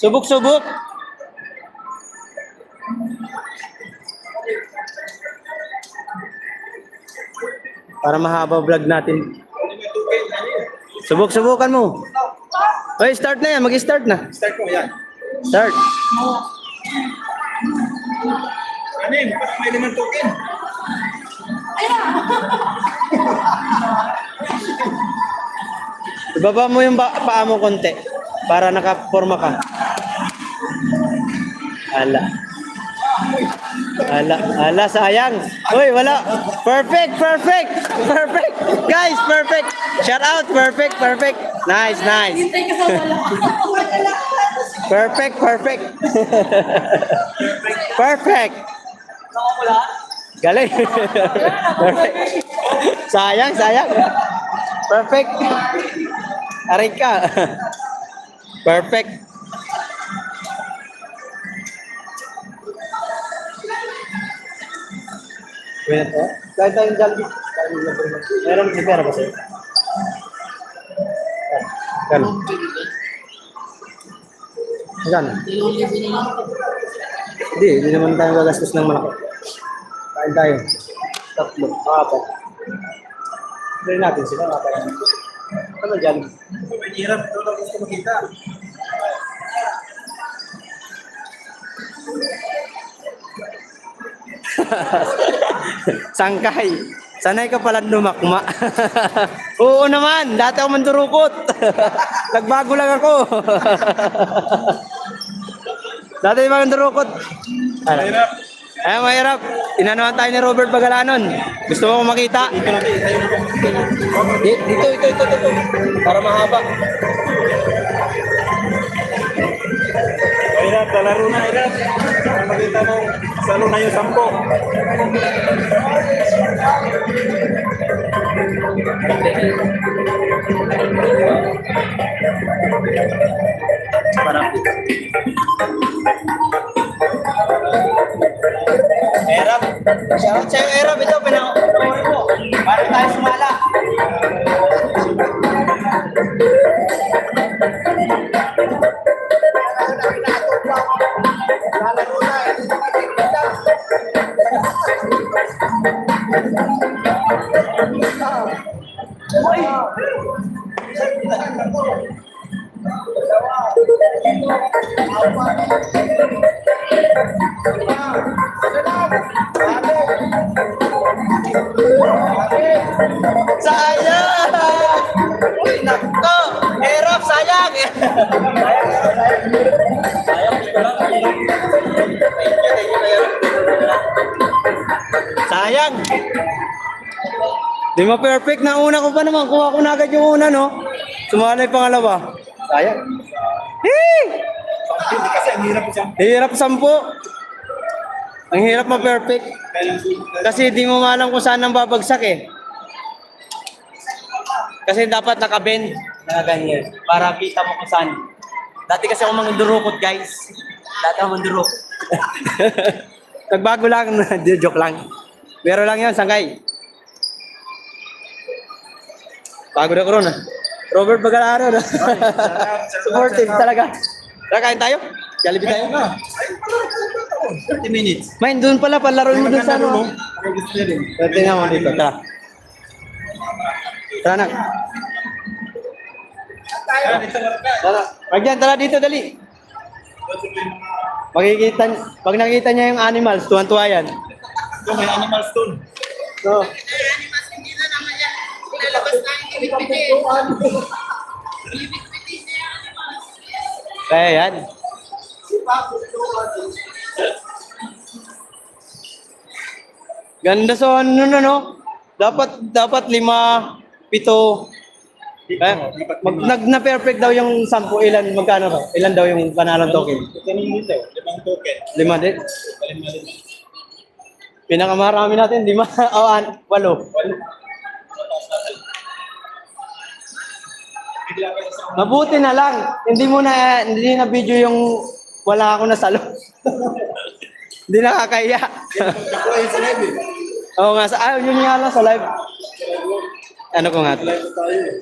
Subok-subok. Para mahaba vlog natin. Subok-subukan mo. Oy, start na yan. Mag-start na. Start ko, yan. Start. Anim, parang may 5 token. Ibaba mo yung paa mo konti para nakaporma ka. Ala, sayang. Uy, wala. Perfect. Guys, perfect. Shout out, perfect. Nice. Perfect. Perfect. Galing. Perfect. Sayang. Perfect. Aray ka. Perfect. Wait po. Kahit tayong Jollibee. Meron si pera ba sa'yo? Kano? Magkano? Hindi naman tayo gagastos ng malaki. Kain tayo. 3, 4. Try natin sila. Ano Jollibee? May hirap, ito lang gusto makita. Sangkay. Sanay ka pala lumakma. Oo naman. Dati ako mandurukot. Nagbago lang ako. Dati yung mandurukot. Mahirap. Ay, mahirap. Inanuhan tayo ni Robert Bagalanon. Gusto mo makita? Dito. Para mahaba. Mahirap, lalaro na hirap. Para makita mo, salo na yung 10. Para Erap. Shoutout sa'yo, Erap. Ito, pinang-uri mo. Para tayo sumala. Sayang! Uy, nako! Erap, sayang! Sayang! Di ma-perfect na una ko pa naman. Kuha ko na agad yung una, no? Sumala yung pangalawa. Sayang. Hey! Kasi ang hirap siya. Hirap 10. Ang hirap ma-perfect. Kasi di mo malam kung saan ang babagsak eh. Kasi dapat nakabend na ganyan. Para kita mo kung saan. Dati kasi ako mandurukot, guys. Dati ako mandurukot. Nagbago lang. Joke lang. Pero lang yan, sangkay. Pagod ako ron, ah. Robert Bagalaro, na. Supportive talaga. Tara, kain tayo? Jollibee tayo? 30 minutes. Main, doon pala, palaroin mo doon sa ano. Tingnan mo dito, tara. Tara na. Tara. Magyan, tara dito, dali. Pag nakita niya yung animals, tuwan-tuwa yan. Ito, may animal stone. So, kaya yan. Ganda sa ano na, no? Dapat 5, 7. Na-perfect daw yung 10. Ilan, magkano daw? Ilan daw yung panalong token? Kanina dito, 5 token. 5 din. 5 din. Pinakamarami natin, 5. O, 8. Mabuti na lang. Hindi na video yung wala ako na salo. Hindi nakakaya. Ako ay sa live eh. Oo nga, yun nga lang sa live. Ano ko nga? Live tayo eh.